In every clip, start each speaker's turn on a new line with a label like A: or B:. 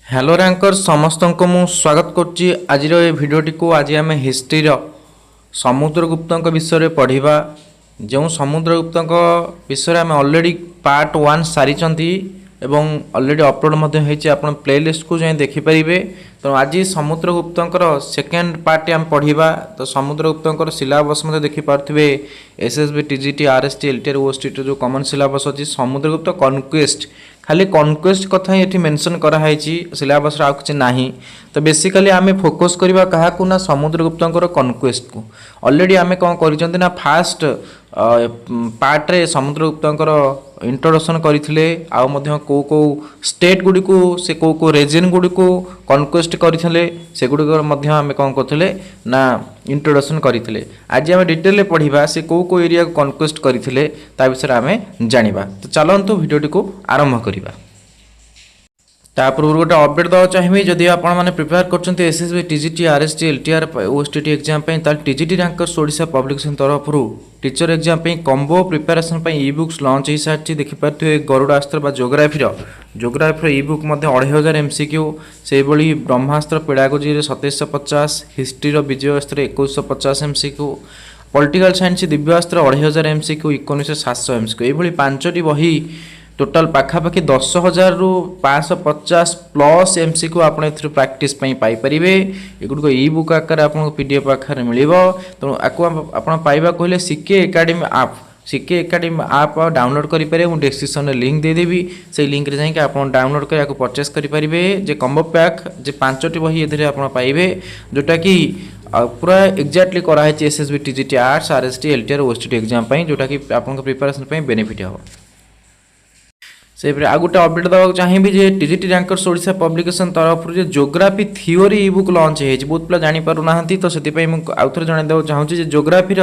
A: Hello ranker समस्त को मु स्वागत करुच्ची आज भिडटी को आज आम हिस्ट्री समुद्रगुप्त विषय पढ़ा जो समुद्रगुप्त विषय आम ऑलरेडी पार्ट 1 सारी ऑलरेडी अपलोड आप प्लेलिस्ट को जाए देखिपारे। तो आज समुद्रगुप्त सेकेंड पार्ट आम पढ़ा। तो समुद्रगुप्त सिलेबस देखिपे SSB TGT RST LTR OST जो कॉमन सिलेबस अच्छी समुद्रगुप्त कॉन्क्वेस्ट खाली कॉन्क्वेस्ट कथा ही मेंशन कराई सिलेबस आउ कि ना। तो बेसिकली आम फोकस करवा क्या ना समुद्रगुप्त कॉन्क्वेस्ट को ऑलरेडी आम कौन कर फास्ट पार्ट रे समुद्रगुप्त इंट्रोडक्शन करते कौ कौ स्टेट गुड़ी को से कौ कौ रीजन गुड़ी को कॉन्क्वेस्ट करते से गुड़िक आम कौन करते ना इंट्रोडक्शन करते। आज आम डिटेल पढ़ा से कौ कौ एरिया को कॉन्क्वेस्ट करते विषय आम जाना। तो चलतु भिडियोटी को आरंभ करवा। पूर्व गोटे अपडेट देवा चाहिए जदि आपने प्रिपेयर कर SSB TGT RST LTR OST exam TGT rankers Odisha publication तरफ teacher exam combo preparation ebooks launch हो सारी देखिपे Garudastra geography ebook 2500 MCQ से Brahmastra pedagogy 2750 history Vijayastra 2150 MCQ political science Divyastra 2500 MCQ economics 700 MCQ ये 5टी बही टोटाल पखापाखि 10,000 रु 550 प्लस एमसीक्यू आप प्राक्टिस पाइपर एगुड़ ई बुक आकार आपको पीडीएफ आकार मिल। तो आप पाइबा कहले सीके एकेडमी आप सीके एकेडमी आप डाउनलोड करेंगे। मुझे डिस्क्रिप्शन में लिंक देदेवी से लिंक रे जाकि आप डाउनलोड कर परचेस करेंगे। जे कम्बो पैक जे 5टी बही ये आप पाइबे जोटा कि पूरा एक्जाक्टली कराई SSB TGT arts RST LTR OST exam जोटा कि आप प्रिपेरेसन बेनिफिट हम से आ गोटे अपडेट देवाक चाहिए टीजीटी रैंकर्स ओडिशा पब्लिकेशन तरफ जो जोग्राफी थ्योरी ई बुक लॉन्च है बहुत पिला जानी पारु नाहंती। तो से आउ थे जन देवाक चाहूँगी जोग्राफी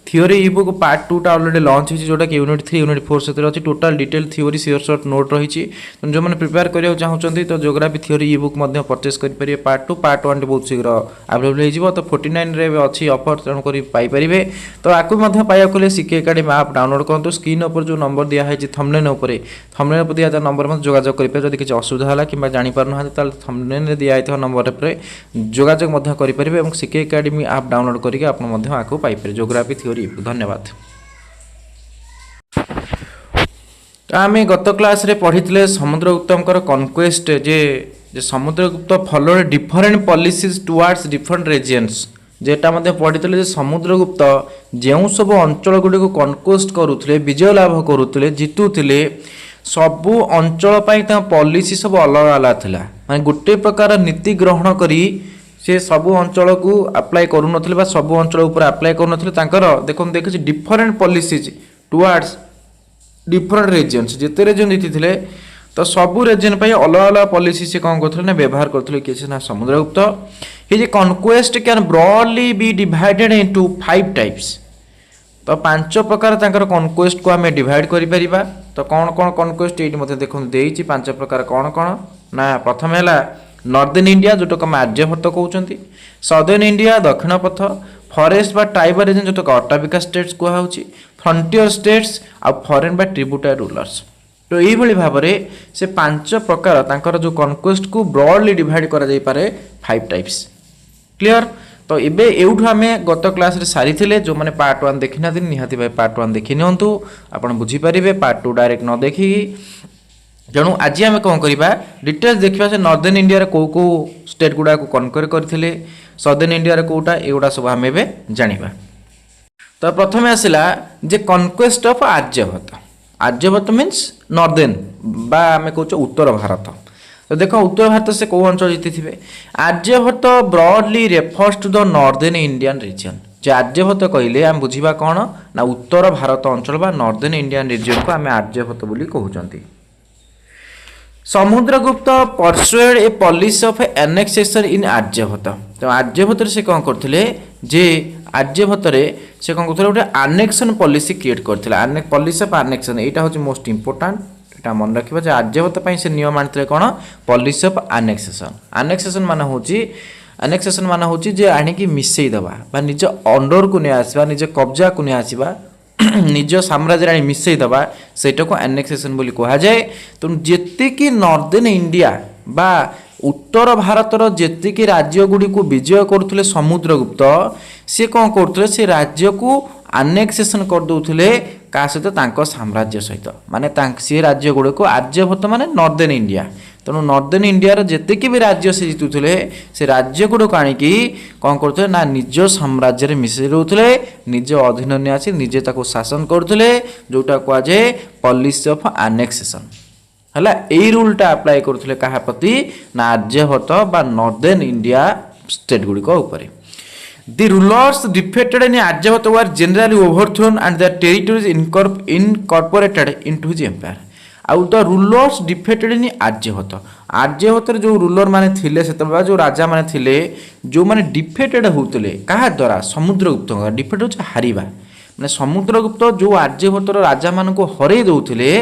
A: थ्योरी ई बुक पार्ट 2 टा ऑलरेडी लॉन्च हो जोटा कि यूनिट 3 यूनिट 4 से अच्छी total detail theory sure short note रही। तो जो मैंने प्रिपेयर करने चाहते तो जोग्राफी थ्योरी ई बुक परचेस करेंगे पार्ट 2 पार्ट 1 बहुत शीघ्र आवेलेबल हो। तो 49 रे अच्छी ऑफर तेणुक पाइपर। तो आपको पाइबा सीके एकेडमी आप डाउनलोड करूँ स्क्रीन पर जो नंबर दिखाई थंबनेल दिया नंबर में जोगाजोग करेंगे। जब किसी असुविधा है कि जापर ना थंबनेल दिया नंबर पर जोगाजोग करेंगे और सीके एकेडमी आप डाउनलोड करके आपको पाइपर जोग्राफी थ्योरी। धन्यवाद। तो आम गत क्लास रे पढ़ी समुद्रगुप्त कॉन्क्वेस्ट जे Samudragupta followed different policies towards different regions जेटा पढ़ी समुद्रगुप्त जो सब अंचल गुड़ी को कॉन्क्वेस्ट करुले विजय लाभ करुले जितुले सबू अंचल पॉलिसी सब अलग अलग थिला माने गोटे प्रकार नीति ग्रहण करी से सबू अंचल को अप्लाई करूनथिले सबू अंचल ऊपर अप्लाई करूनथिले देखो देखिए different policies towards different regions जिते रीजन जीती तो सबू रीजन अलग अलग पॉलिसी से कौन करते व्यवहार करते किसी ना समुद्रगुप्त ये conquest can broadly be divided into 5 types. तो 5 प्रकार कॉन्क्वेस्ट को आम डिवाइड करिपरिबा। तो कौन कौन कॉन्क्वेस्ट ये देखो देइछि 5 प्रकार कौन कौन ना प्रथम है नॉर्दर्न इंडिया जोटा आम आर्यभट्ट कहते सदर्न इंडिया दक्षिण पथ फॉरेस्ट बा ट्राइबल रीजन जोटा अट्टाविका स्टेट्स कहुच्छी फ्रंटियर स्टेट्स आ फॉरेन बा ट्रिब्यूटरी रूलर्स। तो यही भाव में से 5 प्रकार तांकर जो कॉन्क्वेस्ट को ब्रॉडली डिवाइड करा जाई पारे 5 टाइप्स क्लियर। तो ये एवठू आम गत क्लास रे सारी थिले जो मैंने पार्ट 1 देखी ना निहाती भाई पार्ट 1 देखी नियंतु आप बुझीपारे पार्ट 2 डायरेक्ट न देखी तेणु आज आम कौन करवा डिटेल्स देखा से नॉर्दर्न इंडिया कौ कौ स्टेट गुड़ा को कनकर करते सदर्न इंडिया कौटा एगुड़ा सब आम ए जाना। तो प्रथम आसला जे कनक्वेस्ट ऑफ आर्यभट्ट मीन्स नॉर्दर्न बा आम कौच उत्तर भारत। तो देखो उत्तर भारत से कौ अंचल जीति थे Aryabhatta broadly refers to the northern Indian region. जे आर्यभट्ट कहले आम बुझा कौन ना उत्तर भारत अंचल बा नॉर्दर्न इंडियन रीजन को आम आर्यभट्ट बोली कहते। Samudragupta pursued a policy of annexation in Aryabhatta. तो आर्यभट्ट से कौन करते जे आर्यभट्ट से कौन करते गोटे आनेक्शन पॉलिसी क्रिएट करते पॉलिसी ऑफ आनेक्शन यहाँ हूँ मोस्ट इंपोर्टाट एटा मन रखा जे आर्यभट्ट से नियम आनी कौन पॉलिसी ऑफ आनेक्सेशन। आनेक्सेशन मान हूँ जे आणिकी मिसईदबा निज अंडर को नहीं आसवा निज कब्जा को नहीं आसवा निज साम्राज्य मिसईदबा सेटा को एनेक्सेशन बोली कहा जाए। तो जेतिकी नॉर्दर्न इंडिया बा उत्तर भारतर जेतिकी राज्य गुड़ी को विजय करुले समुद्रगुप्त सी कौन करुले से राज्य को आनेक्सेसन करदे क्या सहित साम्राज्य सहित माने सी राज्य गुड़ को आर्यभट्ट माने नॉर्दर्न इंडिया तेणु नॉर्दर्न इंडिया जेतिकी भी राज्य से जितुले से राज्य गुड़ को आणिकी कौन करुले ना निज साम्राज्य मिसई रोते निज अधीन ने आसी निजे ताको शासन करुले जोटा कहुए पॉलिसी ऑफ आनेक्सेसन है यही रूलटा अप्लाई करुले क्या प्रति ना आर्यभट्ट बा नॉर्दर्न इंडिया स्टेट गुड़िक उपरे The rulers defeated in Aryabhatta were generally overthrown and their territories incorporated into his empire. आउ द रूलर्स डिफेटेड इन आर्यभट्ट आर्यभट्टर जो रूलर माने थिले सेतबा जो राजा माने थिले जो माने डिफेटेड होतले कहा द्वारा समुद्रगुप्त डिफेट हो हारिबा माने समुद्रगुप्त जो आर्यभट्टर राजा मान को हरई दउथिले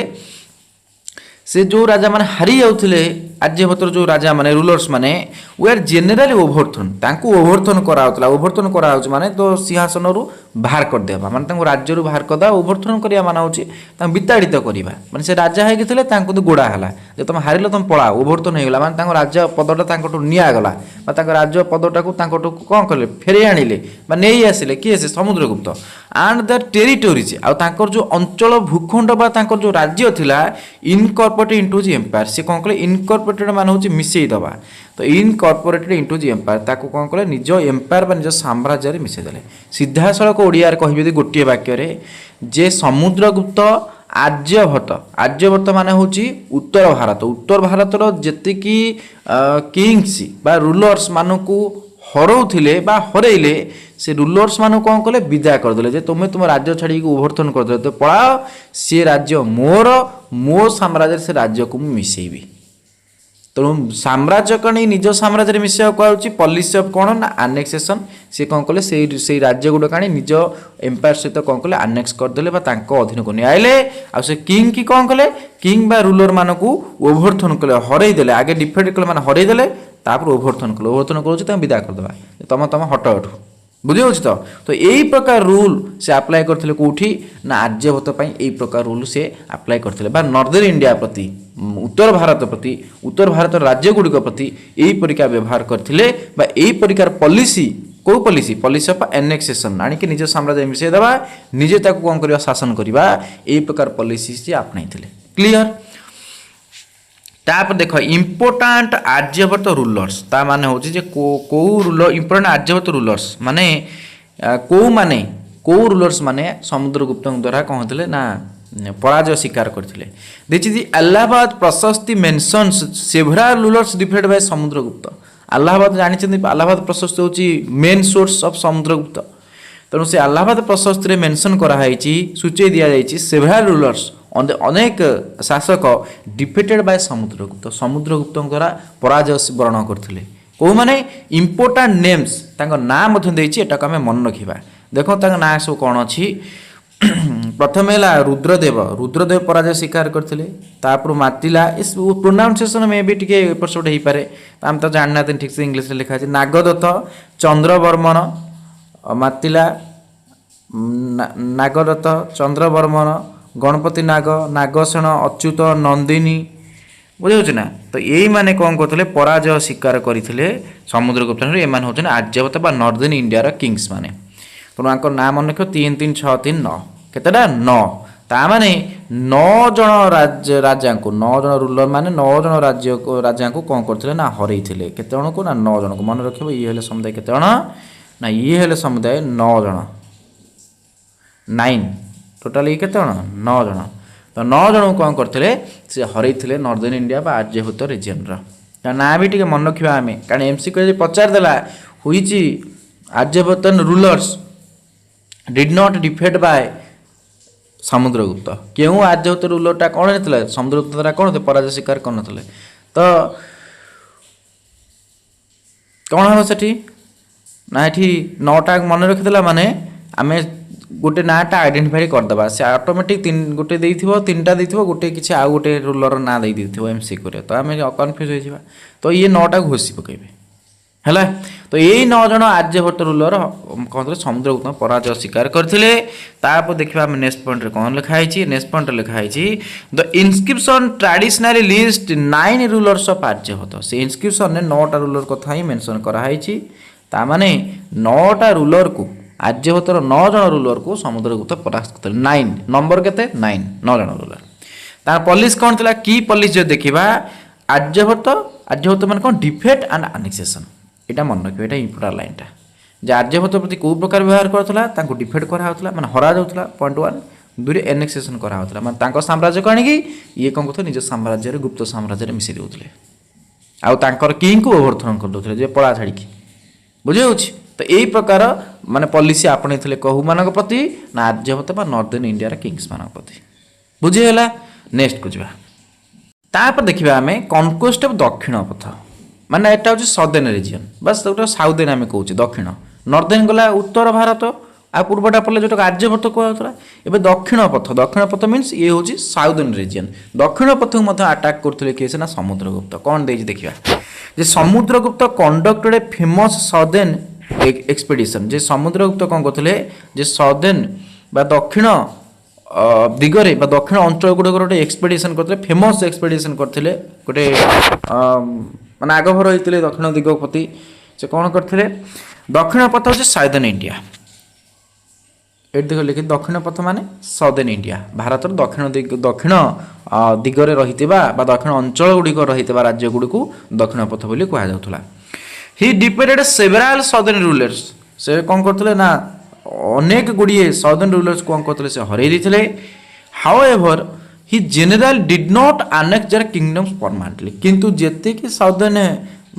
A: से जो राजा माने हारी जाउथिले आर्यभट्टर जो राजा माने रूलर्स माने वे आर जेनेराली ओभरथ्रोन तांको ओभरथ्रोन कराउतला ओभरथ्रोन कराउछ माने तो सिंहासन रु बाहर कर देबा माने तांको राज्य रु बाहर करदा ओभरथ्रोन करिया माने होची तां विताड़ित करिबा माने से राजा हे गेथिले तांको तो गोडा हला जे तुम हारिलो तुम पळा ओभरथ्रोन हे गेला माने तांको राज्य पदटा तांको निया गला बा तांको राज्य पदटा को तांको कोन करले फेरे आनिले बा नेई आसिले कि से समुद्रगुप्त एंड द टेरिटोरीज आ तांकर जो अंचल भूखंड बा तांकर जो राज्य थिला इनकॉर्पोरेटेड इनटू द एम्पायर से कोन करले इनकॉर्पोरेटेड मान होची मिसेई दबा तो इनकॉर्पोरेटेड इनटू द एम्पायर ताको कोन करले निज एम्पायर बा निज साम्राज्य रे मिसेई देले सीधा सड़क ओडिया रे कहबे गोटे वाक्य रे जे समुद्रगुप्त आर्यभट्ट माने होची उत्तर भारत जेतिकी किंग्स बा रूलर्स मानकू हरौथिले बा हरैले से रूलर्स मान कौन कले विदा करदे जे तुम्हें तुम राज्य छाड़ी ओभरथ्रोन करदे तो पळाओ से राज्य मोर मो साम्राज्य से राज्य को मिसेबी तेणु साम्राज्य कण निज साम्राज्य मिसा कहूँ पॉलिसी ऑफ कौन ना आनेक्सेसन सी कौन कले से राज्य गुड़ का निज एम्पायर सहित कौन कले आनेक्स करदे अधीन को नहीं आइले आ से किंग की कौन कले किंग बा रूलर मान को ओभरथ्रोन कले हरईदे आगे डिफेट कले मैंने हरईदे ओभरथ्रोन कले विदा करदे तुम हट एठू बुझी तो यही प्रकार रूल से अप्लाई करते कौटी ना आर्यभट्ट यही प्रकार रूल से अप्लाई करते नॉर्दर्न इंडिया प्रति उत्तर भारत राज्य गुड़िक प्रति यही परिका व्यवहार करते यही परिकार पॉलिसी कौ पॉलिसी ऑफ एनेक्सेसन आणिक निज साम्राज्य मिसेदेवा निजे कौन करवा शासन करवा यही प्रकार पॉलिसी से आपणाई क्लियर तापर देख इम्पोर्टाट आर्यभट्ट रूलर्स ता माने होची जे को रूलर इम्पोर्टाट आर्यभट्ट रूलर्स माने को रूलर्स माने समुद्रगुप्त द्वारा कहते ना पराजय स्वीकार करथिले this is Allahabad Prashasti mentions several rulers defeated by Samudragupta Allahabad जानि इलाहाबाद प्रशस्ति होची मेन सोर्स ऑफ समुद्रगुप्त तेणु से इलाहाबाद प्रशस्ति रे मेंशन करा हाइची सूची दिया जाइची सेवरल रूलर्स अनेक शासक डिफेटेड बाय समुद्रगुप्त द्वारा पराजय वर्ण करथिले को माने इम्पोर्टाट नेम्स तांको नाम मध्य देइची एटा को हमें मन रखिबा देखो तांको नाम सब कोन अछि प्रथम है रुद्रदेव पराजय स्वीकार करथिले तापर मातिला इस प्रोनाउंसिएशन में भी टिके एपिसोड हे पारे हम तो जानना ठीक से इंग्लिश रे लिखा अछि नागदत्त चंद्रवर्मन मातिला नागदत्त चंद्रवर्मन गणपति नाग नागसेन अच्युत नंदिनी बुझे ना तो यही माने कौन करते पराजय स्वीकार करते समुद्रगुप्त एम हूँ आर्यभट्ट बा नॉर्दर्न इंडिया किंग्स माने तेणु नाम मन रख 3 3 6 3 9 केतेटा 9 ताने 9 जन राजा को 9 जन रूलर माने 9 जन राजा को कौन करते ना हरई केते जन को ना 9 जन को मन रख ये हेले समुदाय केते जन ना ये हेले समुदाय 9 जन 9 टोटाल ये केते जन 9 जन तो 9 जन कौन करते से हरई नॉर्दर्न इंडिया बा आर्यभट्ट रिजन ना भी टे मन रखा आम कारण एमसी पचारदेला हुई Aryabhatta rulers did not defeat by Samudragupta क्यों आर्यभट्ट रूलरटा कौन होता समुद्रगुप्त द्वारा कौन होते पराजय स्वीकार कर तो कौन हम से ना ये 9टा मन रखीदेला माने आम गोटे नाटा आइडेंटिफाई करदे से ऑटोमेटिक गोटे तीन गोटे किसी आउ गोटे रूलर ना दे एमसी कर तो आम कन्फ्यूज हो तो ये 9टा घोषी पकेबे ହେଲା। ତ ଏଇ 9 ଜଣ ଆର୍ଯ୍ୟଭଟ୍ଟ ରୁଲର କଣ ସମୁଦ୍ରଗୁପ୍ତ ପରାଜୟ ସ୍ୱୀକାର କରିଥିଲେ। ତାପରେ ଦେଖିବା ଆମେ ନେକ୍ସଟ ପଏଣ୍ଟରେ କଣ ଲେଖା ହେଇଛି। ନେକ୍ସଟ ପଏଣ୍ଟରେ ଲେଖା ହେଇଛି ଦ ଇନସ୍କ୍ରିପସନ ଟ୍ରାଡିସନାଲି ଲିଷ୍ଟ 9 ରୁଲର୍ସ ଅଫ ଆର୍ଯ୍ୟଭଟ୍ଟ। ସେ ଇନସ୍କ୍ରିପସନରେ 9ଟା ରୁଲର କଥା ହିଁ ମେନସନ କରାହେଇଛି। ତାମାନେ 9ଟା ରୁଲରକୁ ଆର୍ଯ୍ୟଭଟ୍ଟର 9 ଜଣ ରୁଲରକୁ ସମୁଦ୍ରଗୁପ୍ତ ପରାସ୍ତ କରିଥିଲେ। 9 ନମ୍ବର କେତେ 9 9 ଜଣ ରୁଲର। ତାର ପଲିସି କଣ ଥିଲା କି ପଲିସି ଯଦି ଦେଖିବା ଆର୍ଯ୍ୟଭଟ୍ଟ ମାନେ କଣ ଡିଫେଟ୍ ଆଣ୍ଡ ଆନେକ୍ସେସନ। এটা মনে ରଖିବେ এটা ইম্পর্টাଣ୍ଟ ଲାଇନଟା ଯେ ଆର୍ଯ୍ୟଭଟ୍ଟ ପ୍ରତି କେଉଁ ପ୍ରକାର ବ୍ୟବହାର କରୁଥିଲା ତାଙ୍କୁ ଡିଫେଟ୍ କରାହେଉଥିଲା ମାନେ ହରା ଯାଉଥିଲା ପଏଣ୍ଟ 1 ଦୁଇରେ ଏନେକ୍ସେସନ୍ କରାହେଉଥିଲା ମାନେ ତାଙ୍କ ସାମ୍ରାଜ୍ୟକୁ ଆଣିକି ଇଏ କ'ଣ କରୁଥିଲେ ନିଜ ସାମ୍ରାଜ୍ୟରେ ଗୁପ୍ତ ସାମ୍ରାଜ୍ୟରେ ମିଶାଇ ଦେଉଥିଲେ ଆଉ ତାଙ୍କର କିଙ୍ଗକୁ ଓଭରଥ୍ରୋନ୍ କରିଦେଉଥିଲେ ଯେ ପଳା ଛାଡ଼ିକି ବୁଝିହେଉଛି। ତ ଏଇ ପ୍ରକାର ମାନେ ପଲିସି ଆପଣେଇଥିଲେ କହୁମାନଙ୍କ ପ୍ରତି ନା ଆର୍ଯ୍ୟଭଟ୍ଟ ବା ନର୍ଦର୍ନ ଇଣ୍ଡିଆର କିଙ୍ଗସମାନଙ୍କ ପ୍ରତି ବୁଝିହେଲା। ନେକ୍ସଟକୁ ଯିବା। ତାପରେ ଦେଖିବା ଆମେ କନକ୍ୱେଷ୍ଟ ଅଫ୍ ଦକ୍ଷିଣ ପଥ ମାନେ এটা হচ্ছে সদর্ন রিজিয়ন বাস ওটা সাউথর্ন আমি কହୁଛି দক্ষিণ নর্দর্ন গলা উত্তর ভারত আর পূর্বটা পড়লে যেটা আর্যভট্ট কুহাউଥିଲା ଏବେ দক্ষিণ পথ মিন্স ইয়ে হচ্ছে সাউথর্ন রিজিয়ন দক্ষিণ পথକୁ ମଧ୍ୟ আটাক করଥିଲେ কিଏ ସେ ନା ସମୁଦ୍ରଗୁପ୍ତ। କ'ଣ ଦେଇଛି ଦେଖିବା ଯେ ସମୁଦ୍ରଗୁପ୍ତ କଣ୍ଡକ୍ଟେଡ୍ ଫେମସ୍ ସଦର୍ନ ଏକ୍ସପେଡିସନ୍ ଯେ ସମୁଦ୍ରଗୁପ୍ତ କ'ଣ କରୁଥିଲେ ଯେ ସଦର୍ନ ବା ଦକ୍ଷିଣ ଦିଗରେ ବା ଦକ୍ଷିଣ ଅଞ୍ଚଳ ଗୁଡ଼ିକର ଗୋଟେ ଏକ୍ସପେଡିସନ୍ କରିଥିଲେ ଫେମସ୍ ଏକ୍ସପେଡିସନ୍ କରିଥିଲେ ଗୋଟେ ମାନେ ଆଗଭର ହେଇଥିଲେ ଦକ୍ଷିଣ ଦିଗ ପ୍ରତି ସେ କ'ଣ କରିଥିଲେ ଦକ୍ଷିଣ ପଥ ହେଉଛି ସାଉଦର୍ନ ଇଣ୍ଡିଆ ଏଠି ଦେଖ ଲେଖି ଦକ୍ଷିଣ ପଥ ମାନେ ସଦର୍ନ ଇଣ୍ଡିଆ ଭାରତର ଦକ୍ଷିଣ ଦିଗରେ ରହିଥିବା ବା ଦକ୍ଷିଣ ଅଞ୍ଚଳ ଗୁଡ଼ିକ ରହିଥିବା ରାଜ୍ୟ ଗୁଡ଼ିକୁ ଦକ୍ଷିଣ ପଥ ବୋଲି କୁହାଯାଉଥିଲା। ହି ଡିଫେଟେଡ୍ ସେଭରାଲ ସଦର୍ନ ରୁଲର୍ସ ସେ କ'ଣ କରୁଥିଲେ ନା ଅନେକ ଗୁଡ଼ିଏ ସଦର୍ନ ରୁଲର୍ସ କ'ଣ କରୁଥିଲେ ସେ ହରେଇ ଦେଇଥିଲେ। However he general did not annex their kingdoms permanently କିନ୍ତୁ ଯେତିକି ସାଉଦର୍ନ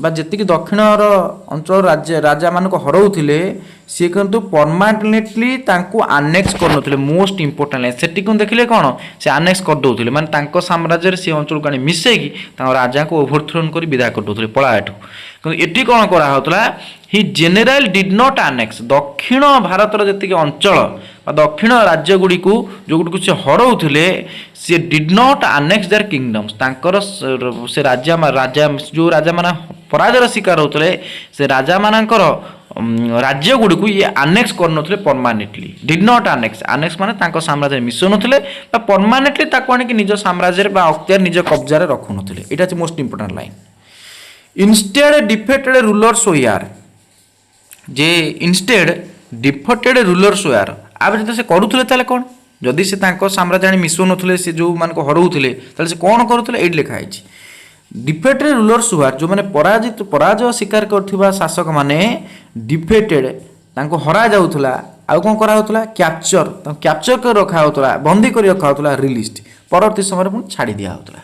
A: ବା ଯେତିକି ଦକ୍ଷିଣର ଅଞ୍ଚଳ ରାଜାମାନଙ୍କୁ ହରଉଥିଲେ ସିଏ କିନ୍ତୁ ପରମାନେଣ୍ଟଲି ତାଙ୍କୁ ଆନେକ୍ସ କରୁନଥିଲେ। ମୋଷ୍ଟ ଇମ୍ପୋର୍ଟାଣ୍ଟ ଲାଇନ୍ ସେଠି କିନ୍ତୁ ଦେଖିଲେ କ'ଣ ସେ ଆନେକ୍ସ କରିଦେଉଥିଲେ ମାନେ ତାଙ୍କ ସାମ୍ରାଜ୍ୟରେ ସେ ଅଞ୍ଚଳକୁ ଆଣି ମିଶାଇକି ତାଙ୍କ ରାଜାଙ୍କୁ ଓଭରଥ୍ରୋନ୍ କରି ବିଦା କରିଦେଉଥିଲେ ପଳା ଏଠୁ। କିନ୍ତୁ ଏଠି କ'ଣ କରାହେଉଥିଲା ହି ଜେନେରାଲ ଡିଡ୍ ନଟ୍ ଆନେକ୍ସ ଦକ୍ଷିଣ ଭାରତର ଯେତିକି ଅଞ୍ଚଳ ବା ଦକ୍ଷିଣ ରାଜ୍ୟଗୁଡ଼ିକୁ ଯେଉଁଗୁଡ଼ିକୁ ସେ ହରଉଥିଲେ ସେ ଡିଡ୍ ନଟ୍ ଆନେକ୍ସ ଦେୟାର କିଙ୍ଗଡମ୍ସ ତାଙ୍କର ସେ ରାଜା ଯେଉଁ ରାଜାମାନେ ପରାଜୟର ଶିକାର ହେଉଥିଲେ ସେ ରାଜାମାନଙ୍କର ରାଜ୍ୟଗୁଡ଼ିକୁ ଇଏ ଆନେକ୍ସ କରୁନଥିଲେ ପରମାନେଣ୍ଟଲି ଡିଡ୍ ନଟ୍ ଆନେକ୍ସ ମାନେ ତାଙ୍କ ସାମ୍ରାଜ୍ୟରେ ମିଶାଉନଥିଲେ ବା ପରମାନେଣ୍ଟଲି ତାକୁ ଆଣିକି ନିଜ ସାମ୍ରାଜ୍ୟରେ ବା ଅକ୍ତିଆର ନିଜ କବ୍ଜାରେ ରଖୁନଥିଲେ। ଏଇଟା ହେଉଛି most important line. Instead defeated rulers were ଯେ ଇନଷ୍ଟେଡ୍ ଡିଫେଟେଡ୍ ରୁଲର୍ସ ଓୟାର ଆଉ ଯଦି ସେ କରୁଥିଲେ ତାହେଲେ କ'ଣ ଯଦି ସେ ତାଙ୍କ ସାମ୍ରାଜ୍ୟ ଆଣି ମିଶାଉନଥିଲେ ସେ ଯେଉଁମାନଙ୍କୁ ହରଉଥିଲେ ତାହେଲେ ସେ କ'ଣ କରୁଥିଲେ ଏଇଠି ଲେଖା ହେଇଛି ଡିଫେଟେଡ୍ ରୁଲର୍ସ ଓୟାର ଯେଉଁମାନେ ପରାଜୟ ସ୍ୱୀକାର କରୁଥିବା ଶାସକମାନେ ଡିଫେଟେଡ୍ ତାଙ୍କୁ ହରାଯାଉଥିଲା ଆଉ କ'ଣ କରାହେଉଥିଲା କ୍ୟାପଚର ତାଙ୍କୁ କ୍ୟାପଚର କରି ରଖାହେଉଥିଲା ବନ୍ଦୀ କରି ରଖାହେଉଥିଲା ରିଲିଜ୍ ପରବର୍ତ୍ତୀ ସମୟରେ ପୁଣି ଛାଡ଼ି ଦିଆହେଉଥିଲା।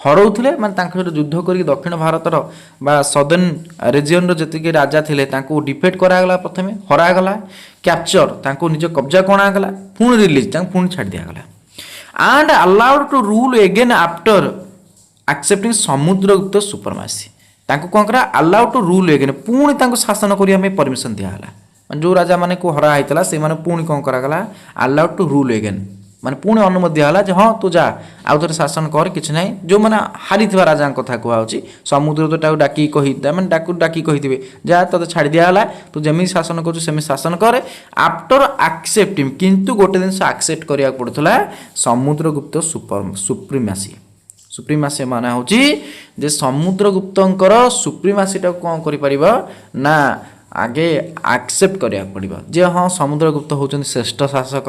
A: ହରଉଥିଲେ ମାନେ ତାଙ୍କ ସହିତ ଯୁଦ୍ଧ କରିକି ଦକ୍ଷିଣ ଭାରତର ବା ସଦର୍ନ ରିଜିୟନର ଯେତିକି ରାଜା ଥିଲେ ତାଙ୍କୁ ଡିଫେଟ୍ କରାଗଲା ପ୍ରଥମେ ହରାଗଲା କ୍ୟାପଚର ତାଙ୍କୁ ନିଜ କବ୍ଜାକୁ ଅଣାଗଲା ପୁଣି ରିଲିଜ୍ ତାଙ୍କୁ ପୁଣି ଛାଡ଼ି ଦିଆଗଲା and allowed to rule again after accepting Samudragupta supremacy ତାଙ୍କୁ କ'ଣ କରା ଆଲାଉଡ୍ ଟୁ ରୁଲ୍ ଏଗେନ୍ ପୁଣି ତାଙ୍କୁ ଶାସନ କରିବା ପାଇଁ ପରମିଶନ ଦିଆଗଲା ମାନେ ଯେଉଁ ରାଜାମାନଙ୍କୁ ହରା ହେଇଥିଲା ସେମାନେ ପୁଣି କ'ଣ କରାଗଲା ଆଲାଉଡ୍ ଟୁ ରୁଲ୍ ଏଗେନ୍ ମାନେ ପୁଣି ଅନୁମତି ଦିଆଗଲା ଯେ ହଁ ତୁ ଯା ଆଉ ଥରେ ଶାସନ କର କିଛି ନାହିଁ। ଯେଉଁମାନେ ହାରିଥିବା ରାଜାଙ୍କ କଥା କୁହାହେଉଛି ସମୁଦ୍ର ତ ତାକୁ ଡାକିକି କହିଥିବେ ମାନେ ଡାକିକି କହିଥିବେ ଯା ତୋତେ ଛାଡ଼ି ଦିଆଗଲା ତୁ ଯେମିତି ଶାସନ କରୁଛୁ ସେମିତି ଶାସନ କରେ ଆଫ୍ଟର ଆକ୍ସେପ୍ଟିଂ କିନ୍ତୁ ଗୋଟେ ଜିନିଷ ଆକ୍ସେପ୍ଟ କରିବାକୁ ପଡ଼ୁଥିଲା ସମୁଦ୍ରଗୁପ୍ତ ସୁପ୍ରିମାସି ମାନେ ହେଉଛି ଯେ ସମୁଦ୍ରଗୁପ୍ତଙ୍କର ସୁପ୍ରିମାସିଟାକୁ କ'ଣ କରିପାରିବ ନା ଆଗେ ଆକ୍ସେପ୍ଟ କରିବାକୁ ପଡ଼ିବ ଯେ ହଁ ସମୁଦ୍ରଗୁପ୍ତ ହେଉଛନ୍ତି ଶ୍ରେଷ୍ଠ ଶାସକ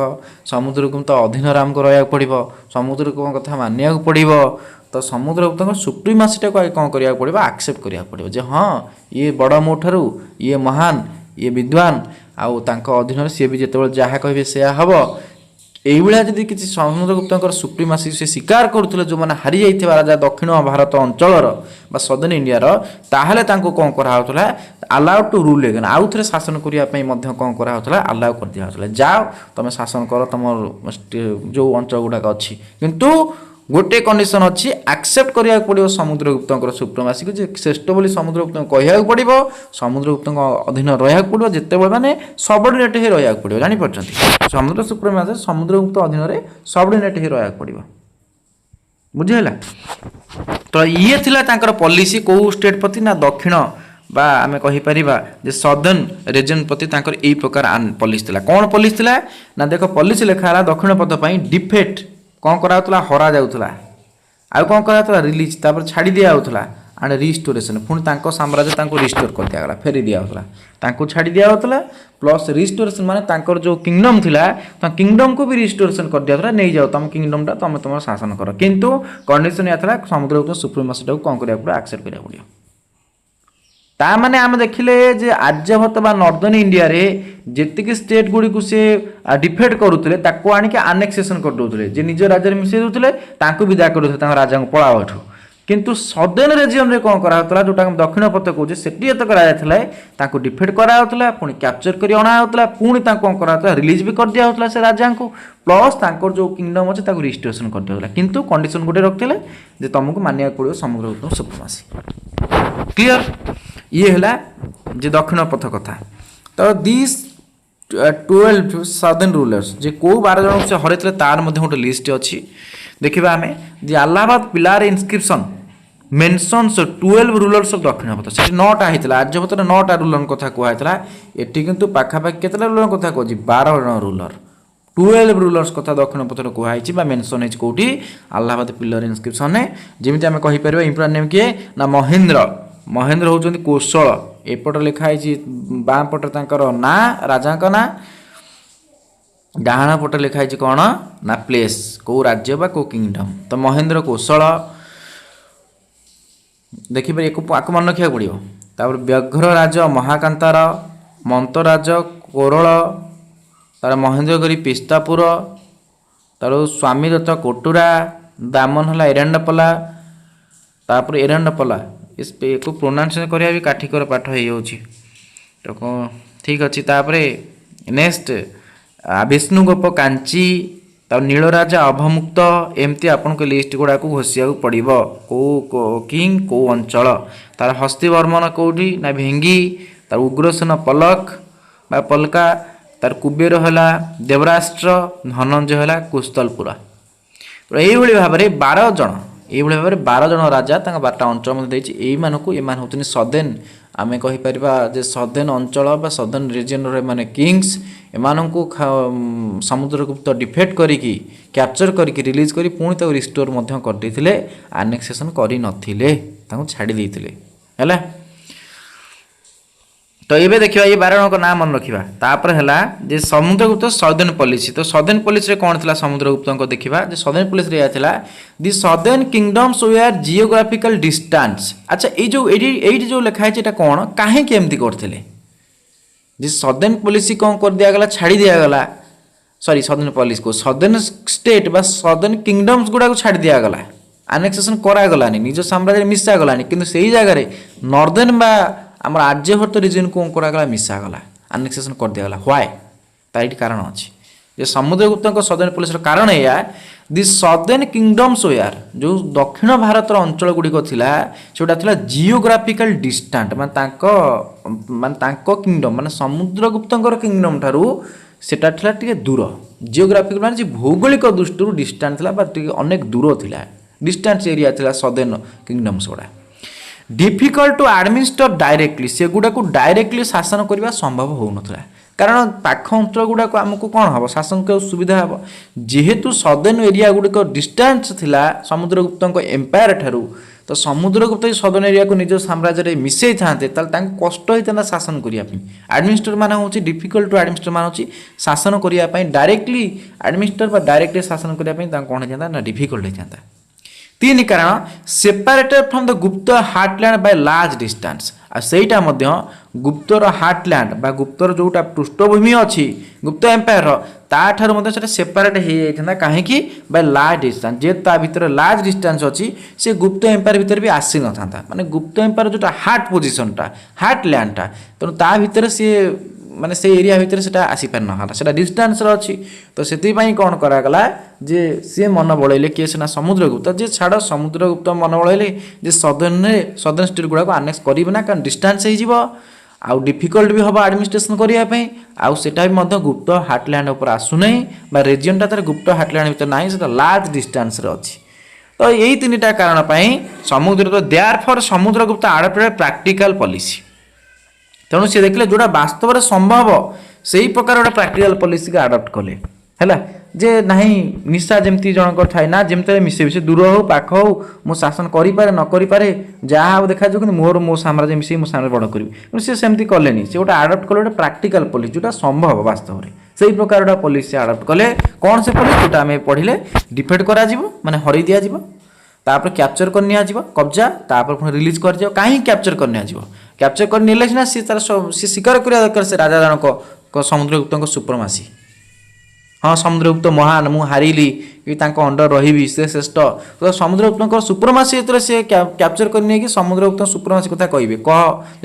A: ସମୁଦ୍ରଗୁପ୍ତ ଅଧୀନରେ ଆମକୁ ରହିବାକୁ ପଡ଼ିବ ସମୁଦ୍ରଗୁପ୍ତଙ୍କ କଥା ମାନିବାକୁ ପଡ଼ିବ ତ ସମୁଦ୍ରଗୁପ୍ତଙ୍କ ସୁପ୍ରିମାସିଟାକୁ ଆଗେ କ'ଣ କରିବାକୁ ପଡ଼ିବ ଆକ୍ସେପ୍ଟ କରିବାକୁ ପଡ଼ିବ ଯେ ହଁ ଇଏ ବଡ଼ ମୋ ଠାରୁ ଇଏ ମହାନ ଇଏ ବିଦ୍ୱାନ ଆଉ ତାଙ୍କ ଅଧୀନରେ ସିଏ ବି ଯେତେବେଳେ ଯାହା କହିବେ ସେୟା ହେବ এইভଳିଆ ଯଦି କିଛି ସମୁଦ୍ରଗୁପ୍ତଙ୍କର ସୁପ୍ରିମାସି ସେ ସ୍ୱୀକାର କରୁଥିଲେ ଯେଉଁମାନେ ହାରିଯାଇଥିବା ରାଜା ଦକ୍ଷିଣ ଭାରତ ଅଞ୍ଚଳର ବା ସଦର୍ନ ଇଣ୍ଡିଆର ତାହେଲେ ତାଙ୍କୁ କ'ଣ କରାହେଉଥିଲା ଆଲାଉଡ୍ ଟୁ ରୁଲ୍ ଏଗେନ୍ ଆଉ ଥରେ ଶାସନ କରିବା ପାଇଁ ମଧ୍ୟ କ'ଣ କରାହେଉଥିଲା ଆଲାଉ କରିଦିଆହେଉଥିଲା ଯାଅ ତୁମେ ଶାସନ କର ତୁମ ଯେଉଁ ଅଞ୍ଚଳ ଗୁଡ଼ାକ ଅଛି କିନ୍ତୁ ଗୋଟେ କଣ୍ଡିସନ୍ ଅଛି ଆକ୍ସେପ୍ଟ କରିବାକୁ ପଡ଼ିବ ସମୁଦ୍ରଗୁପ୍ତଙ୍କର ସୁପ୍ରିମାସିକୁ ଯେ ଶ୍ରେଷ୍ଠ ବୋଲି ସମୁଦ୍ରଗୁପ୍ତଙ୍କୁ କହିବାକୁ ପଡ଼ିବ ସମୁଦ୍ରଗୁପ୍ତଙ୍କ ଅଧୀନ ରହିବାକୁ ପଡ଼ିବ ଯେତେବେଳେ ମାନେ ସବର୍ଡିନେଟ୍ ହେଇ ରହିବାକୁ ପଡ଼ିବ ଜାଣିପାରୁଛନ୍ତି ସମୁଦ୍ର ସୁପ୍ରିମାସି ସମୁଦ୍ରଗୁପ୍ତ ଅଧୀନରେ ସବର୍ଡିନେଟ୍ ହେଇ ରହିବାକୁ ପଡ଼ିବ ବୁଝିହେଲା। ତ ଇଏ ଥିଲା ତାଙ୍କର ପଲିସି କେଉଁ ଷ୍ଟେଟ୍ ପ୍ରତି ନା ଦକ୍ଷିଣ बा आमे कहि परिबा जे सदर्न रीजन प्रति तांकर एई प्रकार पॉलिसी थिला कोन पॉलिसी थिला ना देखो पॉलिसी लेखा हला दक्षिण पथ पई डिफेट कोन करा होतला हरा जाउतला आ कोन करा होतला रिलीज तापर छाडी दिया होतला एंड रिस्टोरेशन पुणी तांको साम्राज्य तांको रिस्टोर कर दिया गला फेरी दिया होतला तांको छाडी दिया होतला प्लस रिस्टोरेशन माने तांकर जो किंगडम थिला ता किंगडम को भी रिस्टोरेशन कर दिया होतला नै जाओ तुम किंगडम ता तुम तुम शासन कर किंतु कंडीशन या थिला समुद्रगुप्त सुप्रीमेसी को कोन करिया पड़ो एक्सेप्ट करिया पड़ो ता माने आम देखिले जे आर्यभट्ट बा नॉर्दर्न इंडिया रे जेतिक स्टेट गुडी को से डिफेट करूतले ताको आनी के अनेक्सेशन कर दोतले जे निज राज्य रे मिसे दोतले ताको विदा कर दोतले तांको राजा को पळाओ एठू किंतु सदर्न रीजन रे कोन करा होतला जोटा दक्षिण पथ कहूजे सेठी एत करा जायतला ताको डिफेट करा होतला पुणी कैप्चर करी अणा होतला पुणी ताको कोन करा होतला रिलीज भी कर दिया होतला से राजा को प्लस तांको जो किंगडम अछि ताको रिस्टोरेशन कर दिया होतला किंतु कंडीशन गुटे रखथिले जे तुमको मानिया पड़ो समुद्रगुप्त सुप्रीमेसी क्लियर ये हला जे दक्षिण पथ कथा तो दिस 12 सदर्न रूलर्स जे को 12 जन से हरेतले तार मध्ये गोटे लिस्ट अछि देखिबा हमें जे अलाहाबाद पिलार इंस्क्रिप्शन मेंशन्स 12 रूलर्स ऑफ दक्षिण पथ से 9टा आइतला आर्यभट्ट 9टा रूलर कथा को आइतला एठी किंतु पाखा पाखी केतला रूलर कथा को 12 जन रूलर 12 रूलर्स कथा दक्षिण पथ को आइछि बा मेंशन हिच कोठी अलाहाबाद पिलार इंस्क्रिप्शन ने जेमिति हमें कहि परबा इंपरा नेम के ना महेंद्र होउचंदी कौशल एपट लिखा है बाँ पट तांकर ना राजा का ना डाहाण पट लिखा है कौन ना प्लेस को राज्य बा को किंगडम तो महेंद्र कौशल देखिए एक मन रखा पड़ो तापर व्याघ्र राज महाकांतार मंतराज कोरल तार महेंद्रगिरी पिस्तापुर तार स्वामी दत्त कोटुरा दामन है एरंडपला तापर एरंडपला इस पे को प्रोनाउंसिएशन करिया भी काठिकर पाठ हे होची तो ठीक अछि तापरे नेक्स्ट विष्णुगोप कांची ता नीलराजा अभमुक्त एमती आपन को लिस्ट गुडा को घोषिया पड़िबो को किंग को अंचल तार हस्तिवर्मन कोठी ना भेंगी तार उग्रसेन पलक बा पलका तार कुबेर हला देवराष्ट्र धनंजय हला कुस्तलपुरा एई भली भाबरे 12 जन ये भाव में 12 जन राजा 12टा अंचल मध्य होती सदर्न आम कहीपर जे सदर्न अंचल बा सदर्न रीजन माने किंग्स एमान को समुद्रगुप्त डिफेट करी कैप्चर करी रिलीज करी पुणी तक रिस्टोर करते आनेक्सेशन करी नथिले छाड़ी देते है तो ये देखिए ये 12 जन नाम मन रखा तापर है जे समुद्रगुप्त सदर्न पॉलिसी तो सदर्न पॉलिसी कौन थी समुद्रगुप्त को देखा सदर्न पॉलिसी यह था the southern kingdoms where geographical distance अच्छा ये जो लिखा है कौन कहीं एमती करते जी सदर्न पॉलिसी कौन कर दिया गला छाड़ी दिया गला सॉरी सदर्न पॉलिसी को सदर्न स्टेट बा सदर्न किंगडम्स गुड़ा को छाड़ी दिया गला आनेक्सेशन करागलानी निज साम्राज्य मिसा गलानी किंतु सही जगह नॉर्दर्न बा आम आर्यभट्ट रीजन को करागला मिसागला आनेक्सेशन कर दिया गला व्हाई तार कारण अच्छी जे समुद्रगुप्त सदर्न पॉलिसी कारण या दि सदर्न किंगडम्स वेयर जो दक्षिण भारत अंचल गुड़िक थिला सेटा थिला जियोग्राफिकल डिस्टेंट माने किंगडम माने समुद्रगुप्त किंगडम ठारू सेटा थिला टिके दूर जियोग्राफिकल माने भौगोलिक दृष्टि डिस्टेंट थिला बा टिके अनेक दूर थिला डिस्टेंस एरिया थिला सदर्न किंगडम्स गुड़ा डिफिकल्ट टू एडमिनिस्टर डायरेक्टली से गुड़ा को डायरेक्टली शासन करने संभव हो नथिला कारण पाख अंचल गुड़ा को आमको कौन हम शासन को सुविधा हम जेहेतु सदर्न एरिया गुड़िक डिस्टेंस थिला समुद्रगुप्त एम्पायर ठारू तो समुद्रगुप्त सदर्न एरिया को निज साम्राज्य मिसई था कष्ट होता शासन करने एडमिनिस्टर मान हूँ डिफिकल्ट टू एडमिनिस्टर मान हूँ शासन करने डायरेक्टली एडमिनिस्टर डायरेक्टली शासन करने कौन होता ना डिफिकल्ट होता तीन कारण सेपरेटेड फ्रॉम द गुप्त हार्टलैंड बाय लार्ज डिस्टेंस आ सेटा मध्य गुप्तर हार्टलैंड बा गुप्तर जोटा पृष्ठभूमि अच्छी गुप्त एम्पायर ताठार मध्य सेटा सेपरेट हो जाता कहीं बाय लार्ज डिस्टेंस जे ता भीतर लार्ज डिस्टेंस अच्छी से गुप्त एम्पायर भीतर भी आसी न था माने गुप्त एम्पायर जोटा हार्ट पोजिशनटा हार्टलैंडटा तेणु ता भीतर सी माने से एरिया भीतर से आसी पार ना से डिस्टेंस अच्छी तो से कौन करागला जे सी मन बढ़े किए सीना समुद्रगुप्त जे छाड़ समुद्रगुप्त मन बढ़े जे सदर्न स्टेट गुड़ा को आनेक्स करेंगे ना कारण डिस्टेंस हो डिफिकल्ट भी हम एडमिनिस्ट्रेशन करने आउटा भी गुप्त हार्टलैंड उपर आसुना रिजनटा तार गुप्त हार्टलैंड भीतर ना से लार्ज डिस्टेंस अच्छी तो यही 3टा कारण समुद्र तो therefore Samudragupta adopted practical policy तेणु सी देखिले जोटा वास्तव में संभव से ही प्रकार गोटे प्राक्टिकल पॉलिसी को आडप्ट कले है जे नहीं निशा जमती जनक थाए ना जमती मिसे मिसे दूर हो पाख हो मो शासन करें न करे जहाँ देखा कि मोर मो साम्राज्य मिसे मो सामने बड़ करी सी सेमती कले से गोटे आडप्ट कले गोटे प्राक्टिकल पॉलिसी जोटा संभव वास्तव में से प्रकार गोटे पॉलिसी आडप्ट कले कौन से पॉलिसी जोटा आम पढ़ले डिफेक्ट करा माने हरई दिया तापर कैप्चर कर निया कब्जा तापर पुणी रिलीज कर कहीं कैप्चर कर निया कैप्चर कर नेले सिना सी तार सी स्वीकार करिया दरकार से राजा जनक समुद्रगुप्त सुप्रमासी हाँ समुद्रगुप्त महान मु हारिली कि तांको अंडर रही से श्रेष्ठ तो समुद्रगुप्त सुप्रमासी जो सी कैप्चर कर नहीं कि समुद्रगुप्त सुप्रमासी कथा कहे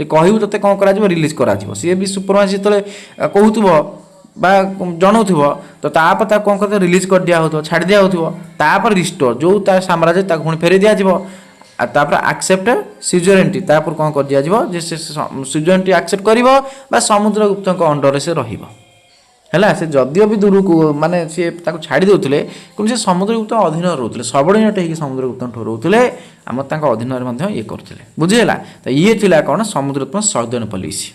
A: कहू ते कौन कर रिलीज कर सी भी सुप्रमासी जो कहूब जनाऊ तो तापर कौन कर रिलीज कर दिया हो छाड़ दिया होपर रिस्टोर जो साम्राज्य पुणी फेरी दिज्व तापर एक्सेप्ट सिजरेंटी तापर कौन कर दिज्व सिजरेंटी एक्सेप्ट कर समुद्रगुप्त अंडर से रहा से जदिव भी दूर को माने सी छाड़ी देते कि से समुद्रगुप्त अधीन रोते सबर्डिनेट हो समुद्रगुप्त रोते आम अधीन ये करते बुझीगला तो ये थी कौन समुद्रगुप्त सौजन्य पॉलिसी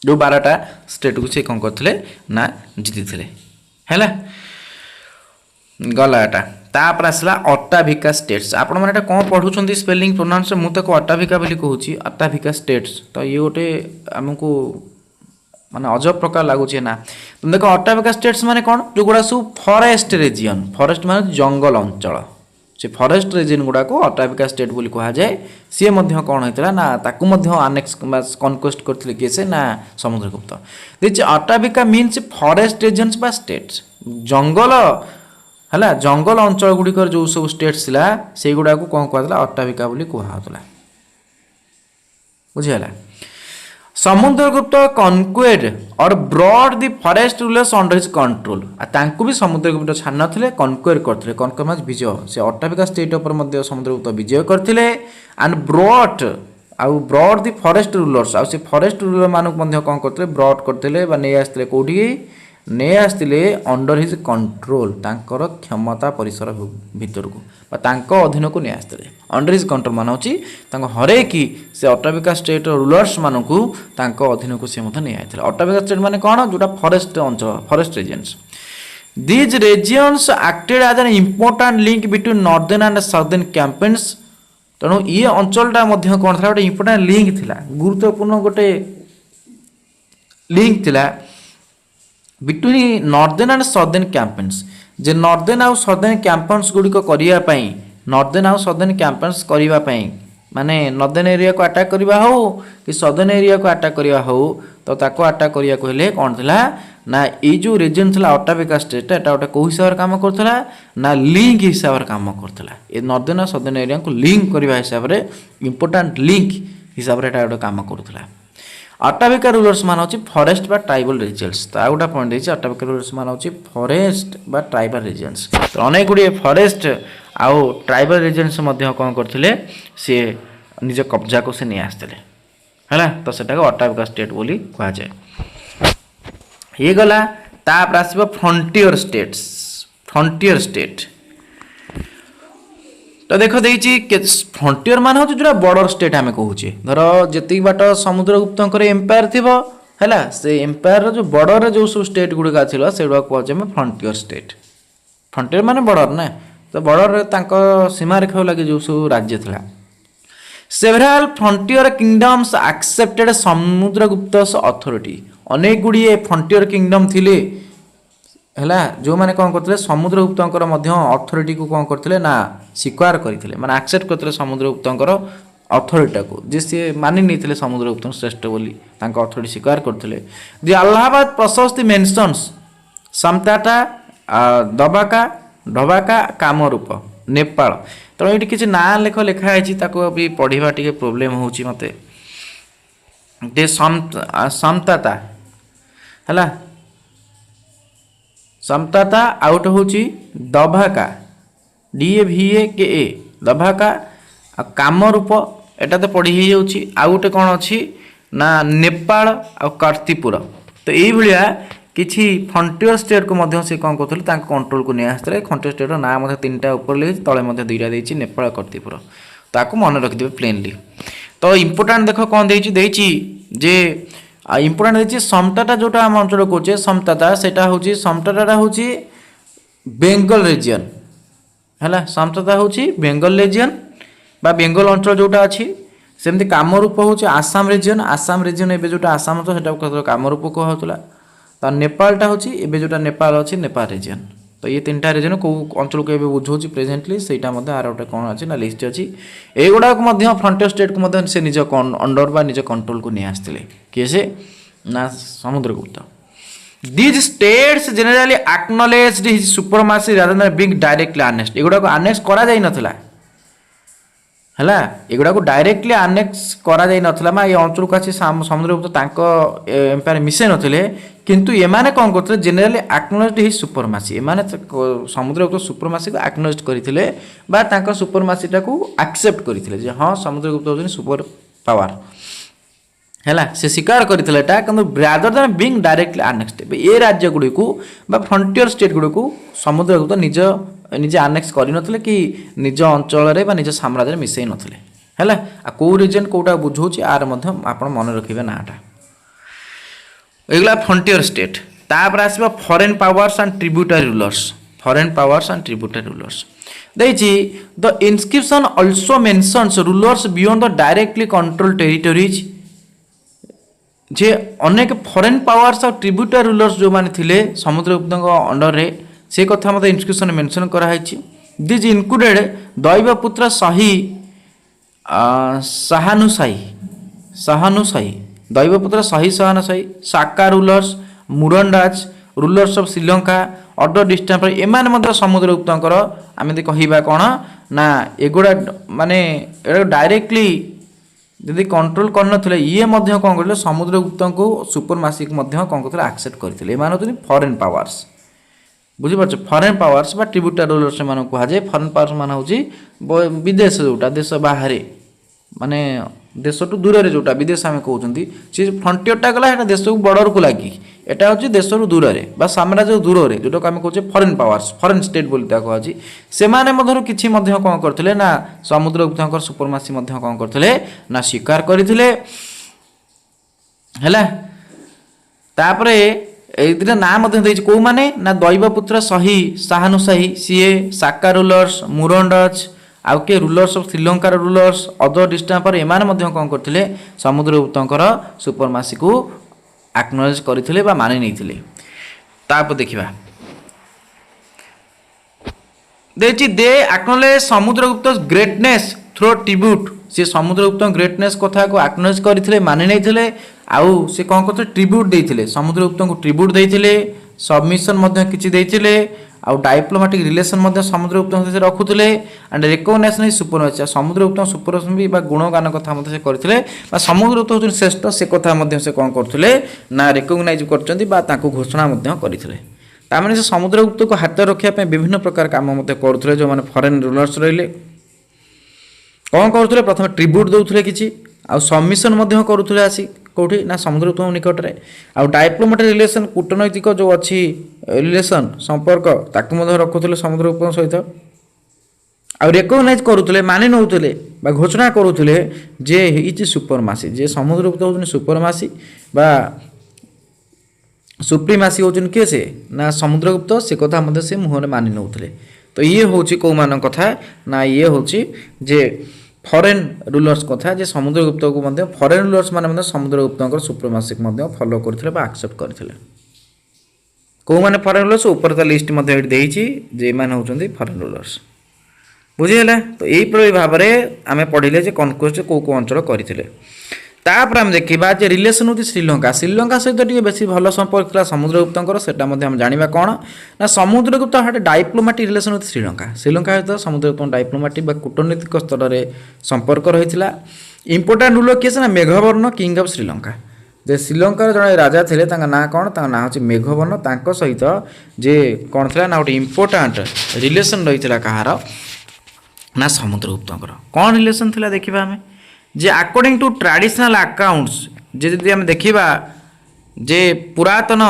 A: जो 12टा स्टेट को सी कौन करते ना जीति है गलाटा तापर आसला अट्टाभिका स्टेट्स आपण मैंने कौन पढ़ुं स्पेलिंग प्रोनाउंस मुझे अट्टाभिका बोली कहूँ अट्टाभिका स्टेट्स तो ये गोटे आमको माने अजब प्रकार लगुच ना तुम देख अट्टाभिका स्टेट्स माने कौन जो गुड़ा सब फॉरेस्ट रीजन फॉरेस्ट माने जंगल अंचल से फॉरेस्ट रीजन गुड़ा को अट्टाभिका स्टेट बोली कहा जाए सी कौन होता ना ताकू आनेक्स कनक्वेस्ट करते किए से ना समुद्रगुप्त देखिए अट्टाभिका मीन्स फॉरेस्ट रीजन्स बा स्टेट्स जंगल है जंगल अंचल गुड़िकर जो सब स्टेट्स से गुड़ा को कौन कहला अट्टाभिका बोली कहला बुझीगला समुद्रगुप्त कनक्वेड और brought the forest rulers under his control तांकु भी समुद्रगुप्त छाड़ नथिले कनक्वेड करथिले कनक्वेड माने विजय से अट्टाभिका स्टेट ऊपर मध्य समुद्रगुप्त विजय करथिले एंड ब्रॉड आउ ब्रॉड द फॉरेस्ट रूलर्स आउ से फॉरेस्ट रूलर मानक मध्य कोन करथिले ब्रॉड करथिले बा नै आस्थिले कोठी नै आस्थिले अंडर हिज कंट्रोल तांकर क्षमता परिसर भीतर को बा तांको अधीन को नै आस्थिले अंडर हिज कंट्रोल मान होची तांको हरे की से अट्टाभिका स्टेट रूलर्स मानकू तांको अधीन को से मध्य नै आइथिले अट्टाभिका स्टेट माने कोन जोटा फॉरेस्ट अंचल forest regions these regions acted as an important link between northern and southern campaigns तेणु ये अंचलटा मध्य कोन था गोटे इंपोर्टेंट लिंक थिला गुरुत्वपूर्ण गोटे लिंक थिला between northern and southern campaigns J northern आउ साउदर्न कैंपेन्स गुड़िक करिया पई नॉर्दर्न आउ साउदर्न कैंपेन्स करिवा पई माने नॉर्दर्न एरिया को अटैक करिवा हो कि साउदर्न एरिया को अटैक करिवा हो तो ताको अटैक करिया कहले कोन थिला ना ए जो रीजन थिला अट्टाभिका स्टेट एटा गोटे को हिसाब काम करथला ना लिंक हिसाब रे काम करथला ए नॉर्दर्न और साउदर्न एरिया को लिंक करबा हिसाब रे इंपोर्टेंट लिंक हिसाब रे एटा गोटे काम करथला अट्टाभिका रूलर्स मान होची फॉरेस्ट बा ट्राइबल रीजन्स तो आउटा पॉइंट देछि अट्टाभिका रूलर्स मान होची फॉरेस्ट बा ट्राइबल रीजन्स तो अनेक गुडी फॉरेस्ट आउ ट्राइबल रीजन्स मध्य कोन करथिले से निज कब्जा को से नै आस्थिले हैला तो सेटा को अट्टाभिका स्टेट बोली कहा जाय ये गला तापर आसीबो फ्रंटियर स्टेट्स फ्रंटियर स्टेट तो देख देछि फ्रंटियर मान हो जोरा बॉर्डर स्टेट आमे कहूचे धर जति बाट समुद्रगुप्त एम्पायर थिबो हैला से एम्पायर जो बॉर्डर जो सब स्टेट गुडा थिलो सेडा कहचे हम फ्रंटियर स्टेट फ्रंटियर माने बॉर्डर ना तो बॉर्डर रे तांको सीमा रेखा लगे जो सब राज्य थिला several frontier kingdoms accepted Samudragupta's authority अनेक गुड़िए फ्रंटियर किंगडम थिले हैला जो माने कोन करथिले समुद्रगुप्तंकर मध्य अथॉरिटी को कोन करथिले ना स्वीकार करथिले माने एक्सेप्ट करथिले समुद्रगुप्तंकर अथॉरिटी को जे से मानि नैथिले समुद्रगुप्त श्रेष्ठ बोली तांको अथॉरिटी स्वीकार करथिले दि अलाहाबाद प्रशस्ति मेंशन्स समताटा दबाका ढबाका कामरूप नेपाल तो ये किसी ना लेख लिखा है ताको भी पढ़ा टी प्रोब्लेम होची मते दे समताता हैला समताता आउट होची दभाका DAVAKA दभाका कामरूप एटा तो पढ़ी ही जाउची आउटे कौन अच्छी ना नेपाल आ कार्तिपुर तो यही भाया किछि फ्रंटियर स्टेट को मध्य से कौन करथले तांको कंट्रोल को नै आस्ते फ्रंटियर स्टेट ना मध्य तीनटा ऊपर ले तळे मध्य दुईटा देछि नेपाल कार्तिपुर ताको मन रखि देबे प्लेनली तो इम्पोर्टाट देख कौन देची जे इम्पोर्टाट देची समताटा जोटा आम अंचल कहे समताटा सेटा हूँ समताटा हूँ बेंगल रिजन है समताटा हूँ बेंगल रिजन बा बेंगल अंचल जोटा अच्छी सेमती कामरूप हूँ आसाम रिजन एवं जोटा आसाम अंचल कामरूप कहला तो नेपालटा हूँ एवं जोटा नेपाल अच्छी नेपाल रिजन तो ये तीन टा रिजन कौ अंचल को बुझाऊँ प्रेजेंटली सहीटा आर गोटे कौन अच्छी ना लिस्ट अच्छी युवाक फ्रंटियर स्टेट को से निज अंडर बा निज कंट्रोल को नहीं आसते किए से ना Samudragupta these states generally acknowledged his supremacy rather than being directly annexed एगुड़ा अनेक्स करा जाई नथला है एगुड़ा डायरेक्टली अनेक्स करा जाई नथला मा ये अंचल को आसी समुद्रगुप्त तांको एम्पायर मिसे नथिले किंतु एमाने कौन करते जेनेराली एक्नॉलेज्ड हिज सुपरमासी एमाने समुद्रगुप्त सुपरमासी को एक्नॉलेज करथिले बा तांको सुपरमासीटा को एक्सेप्ट करथिले जे हां समुद्रगुप्त होजन सुपर पावर है से स्वीकार करथिले किंतु rather than being directly annexed ए राज्य गुडी को बा फ्रंटियर स्टेट गुडी को समुद्रगुप्त निजे आनेक्स कर कि निज अंचल निज साम्राज्य मिसई नथिले है कौ रिजन कौटा बुझाऊँ आर आप मन रखिए नाटा एगला फ्रंटियर स्टेट तापर आसवा foreign powers and tributary rulers देछि the inscription also mentions rulers beyond the directly controlled territories जे अनेक फॉरेन पावर्स और ट्रिब्यूटरी रूलर्स जो माने थिले समुद्रगुप्त अंडर रे से कथा मत इनस्क्रिप्शन मेंशन कराई these included Daivaputra Shahanushahi Daivaputra Shahanushahi Shaka rulers Murundas rulers of Sri Lanka other distance एमाने समुद्रगुप्तर आम कहवा कौन ना एगुड़ा माने डायरेक्टली यदि कंट्रोल करनथिले ये मध्य कौन करथिले समुद्रगुप्त को सुपरमासी को मध्य कौन करथिले एक्सेप्ट करथिले एमान होतनि फॉरेन पावर्स बुझी पाछ फॉरेन पावर्स बा ट्रिब्यूटरी रूलर्स मान कहा जाए फॉरेन पावर्स मान होची विदेश जोटा देश बाहर माने देश टू दूर रे जोटा विदेश आम कहते सी फ्रंटियरटा गला है देश को बॉर्डर को लगी एटा होची देश रू दूर रे बा साम्राज्य दूर रे जोटा आम कहते फॉरेन पावर्स फॉरेन स्टेट बोली कहा से माने मधुर किछि मध्य कौन करथिले ना समुद्रगुप्त सुपरमासी मध्य कौन करथिले ना स्वीकार करथिले हैला तापरे एदिना ना मध्य देछि को माने ना दैवपुत्र सहानुसाही सीए साका रूलर्स मुरंडज आउ के rulers of Sri Lanka rulers other distance पर एमाने मध्य कौन करथिले समुद्रगुप्तंकर सुपरमासी को एक्नॉलेज करथिले बा मानि नैथिले तापर देखिबा देछि they acknowledge Samudragupta greatness through tribute से समुद्रगुप्त ग्रेटनेस कथा को एक्नॉलेज करथिले मानि नैथिले आउ से कौन करथिले ट्रिब्यूट देथिले समुद्रगुप्त को ट्रिब्यूट देथिले सबमिशन मध्य किछि देथिले आउ डायप्लोमेटिक रिलेशन मध्य समुद्रगुप्त से रखुले एंड रिकग्नाइजेशन सुपरमासी समुद्रगुप्त सुपरमासी बा गुणगान कथा मध्य से करथिले बा समुद्रगुप्त होतुन श्रेष्ठ से कथा मध्य से कौन करथिले ना रिकग्नाइज करचंती बा ताको घोषणा मध्य करथिले तामाने से समुद्रगुप्त को हाथ रखिया पे विभिन्न प्रकार काम मध्य करथिले जो माने फॉरेन रूलर्स रहिले कौन करथिले प्रथम ट्रिब्यूट दउथिले किछि आउ सबमिशन मध्य करूथिले आसी कौटी ना समुद्रगुप्त निकट में आउ डायप्लोमेटिक रिलेशन कूटनैतिक जो अच्छी रिलेशन संपर्क ताकू मध्य रखुले समुद्रगुप्त सहित आउ रिकग्नाइज करूले मानि नौले बा घोषणा करूले जे हिज सुपरमासी जे समुद्रगुप्त होउछन सुपरमासी बा सुप्रीमासी होउछन के से ना समुद्रगुप्त से कथा मध्य से मुहरे मानि नौले तो ये होची को मान कथा ना ये होची जे फॉरेन रूलर्स कथा जे समुद्रगुप्त को मध्य फॉरेन रूलर्स माने समुद्रगुप्त सुप्रमासी को फॉलो करथिले बा एक्सेप्ट करथिले को माने फॉरेन रूलर्स ऊपर ता लिस्ट मध्य एठी देहिची जे माने होचंदी फॉरेन रूलर्स बुझिहेला तो एई प्रकार भाव रे आमे पढिले जे कन्क्वेस्ट को अंचल करथिले तापर हम देखिबा जे रिलेशन होती श्रीलंका सहित टिके बेसी भल संपर्क था समुद्रगुप्त सेटा हम जाना कौन ना समुद्रगुप्त हाट डायप्लोमेटिक रिलेशन होती श्रीलंका सहित समुद्रगुप्त डायप्लोमेटिक बा कूटनीतिक स्तर में संपर्क रही इंपोर्टाट रूलर किए ना मेघवर्ण किंग ऑफ श्रीलंका जे श्रीलंकार जड़े राजा थे ना कौन ना हूँ मेघवर्ण सहित जे कौन था ना गोटे इंपोर्टाट रिलेशन रही कहार ना समुद्रगुप्त कौन रिलेशन थी देखा आम जे अकॉर्डिंग टू ट्रेडिशनल अकाउंट्स जे आम देखा जे पुरातन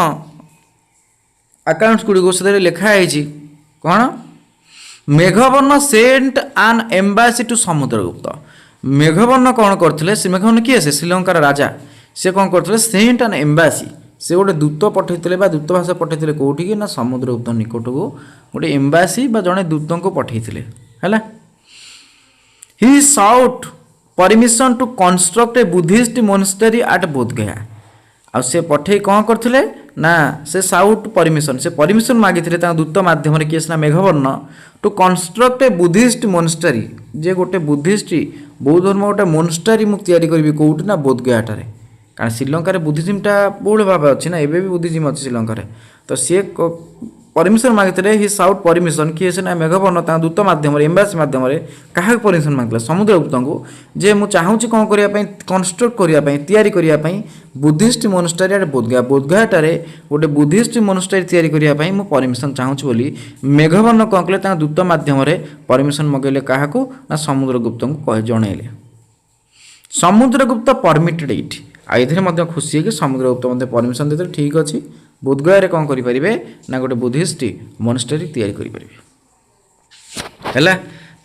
A: अकाउंट्स गुड़ी से लिखाई कौन Meghavarna sent an embassy to Samudragupta Meghavarna कौन करते से मेघवर्ण किए से श्रीलंकार राजा से कौन करते सेंट एन एम्बासी से गोटे दूत पठेइथिले बा दूतावास पठेइथिले कोठी कि ना समुद्रगुप्त निकट को गोटे एम्बासी बा जड़े दूत को पठेइथिले हैला he sought permission to construct a Buddhist monastery at Bodhgaya आ से पठे कौन करथिले ना से साउट परमिशन मागिथिले ता दूत माध्यम रे किए ना Meghavarna to construct a Buddhist monastery जे गोटे बुद्धिस्ट बौद्ध धर्म गोटे मोनेस्टरी मु तैयारी करबी कोउठी ना बोधगया ठारे कारण श्रीलंका बुद्धिज्मटा बहुल भाव अच्छी ना एबे भी बुद्धिज्म अच्छी श्रीलंका तो सी परमिशन मागिते हि साउट परमिशन किए से ना मेघवर्ण दूत मध्यम एम्बासी मध्यम क्या परमिशन मांगला समुद्रगुप्त को जे मुझे चाहूँगी कौन करने कंस्ट्रक्ट करने तैयारी करने बुद्धिस्ट मोनेस्टरी आड़े बोधगयाटार गोटे बुद्धिस्ट मोनेस्टरी तैयारी करने मुझे परमिशन चाहूँगी बोली मेघवर्ण कौन कले दूत मध्यम परमिशन मगैले क्या ना समुद्रगुप्त को जनइले समुद्रगुप्त परमिटेड इट आइधे खुशी है कि समुद्रगुप्त परमिशन देते ठीक अच्छे बोधगया कौन करें ना गोटे बुद्धिस्ट मोनेस्टरी तैयारी करें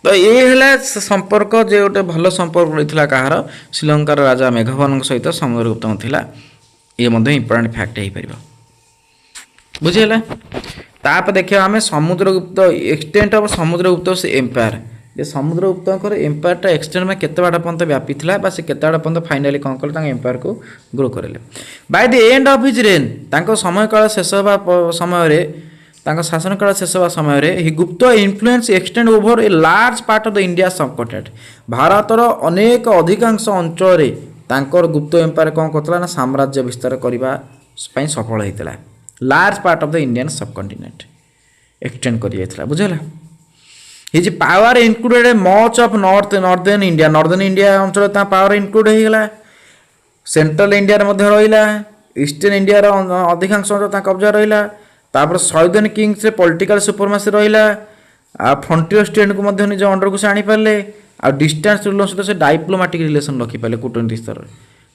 A: तो ये है संपर्क जे गोटे भल संपर्क रही कहार श्रीलंकार राजा मेघवर्ण सहित समुद्रगुप्त थिला ये इंपोर्टेंट फैक्ट हो पार बुझीगला ताप देखिए आम समुद्रगुप्त एक्सटेंट ऑफ समुद्रगुप्त से एम्पायर जे समुद्रगुप्त एम्पायरटा एक्सटेंड में केते बाटा पर्यंत व्यापी था से केते बाटा पर्यंत फाइनाली कौन कले एम्पायर को ग्रो करेले by the end of his rain तांको समय काल शेष होगा समय शासन काल शेष होगा समय हि Gupta influence extend over a large part of the India subcontinent भारतर अनेक अधिकांश अंचल तांकर गुप्त एम्पायर कौन करता ना साम्राज्य विस्तार करने सफल होता large part of the Indian subcontinent extend कर बुझेगा his power included much of northern India अंचल पावर इनक्लूड होगा सेंट्रल इंडिया रहा ईस्टर्न इंडिया अधिकांश अंचल कब्जा रहा साउदर्न किंग्स पॉलिटिकल सुपरमेसी रहा फ्रंटियर स्टेट को निज अंडर को से आनी पारे आ डिस्टेंस रूलर सहित से डायप्लोमेटिक रिलेशन रखिपारे कूटनीति स्तर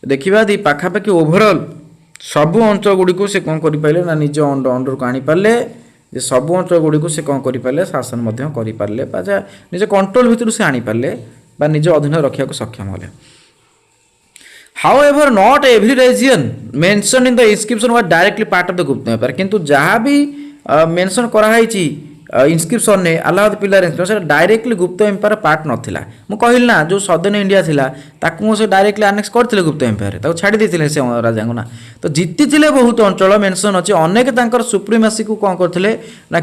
A: देखा दी पाखापाखि ओभरऑल सबू अंचल गुड़ी को से कौन करें ना निज अंडर को आनीपारे जे सबू अंचल गुड़ी को से कौन करें शासन करें निज कंट्रोल भितर से आनीपारे निज अधीन रखा सक्षम होले however not every region mention in the inscription was directly part of the Gupta empire किंतु जहाँ भी मेंशन कराई इनस्क्रिप्शन ने Allahabad pillar inscription directly Gupta empire part नाला मुझे कहली ना जो सदर्न इंडिया थिला ताकू से डायरेक्टली आनेक्स करते गुप्त एम्पायर ताकू छाड़ी देते से राजा ना तो जीति बहुत अंचल मेंशन अच्छे अनेक सुप्रीमेसी को कौन करते ना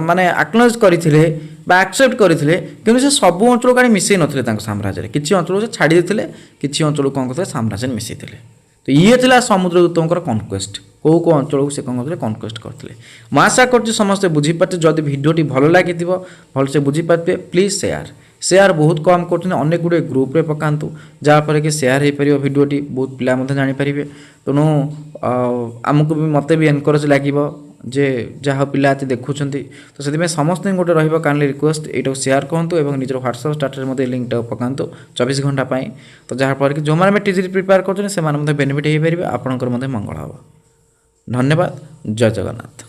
A: माने एक्नोलेज करते एक्सेप्ट करते कि से सबू अंचल का मिसई ना साम्राज्य किसी अंचल से छाड़ी देते किसी अंचल कौन करते साम्राज्य मिसई तो ये थिला समुद्रगुप्त कनक्वेस्ट को अंचल को से कौन करते कनक्वेस्ट करते मैं आशा कर समस्ते बुझीपारे जदि भिडियोटी भल लगी भल से बुझीपारे प्लीज सेयार बहुत कम कर अनेक गुड़े ग्रुप रे पकातु जहाँपर कि सेयार हो पार भिडियोटी बहुत पिला जानीपारे तेणु आमको भी मत भी एनकरेज लगे जे जहाँ पिला ये देखुं तो से समस्त गोटे रही रिक्वेस्ट ये सेयार कहतु और निजर व्हाट्सएप स्टाटस लिंक पकातु 24 घंटा तो जहाँफल कि जो मैंने टीजी प्रिपेयर कर बेनिफिट हो पारे आपंकर मंगल हम धन्यवाद जय जगन्नाथ।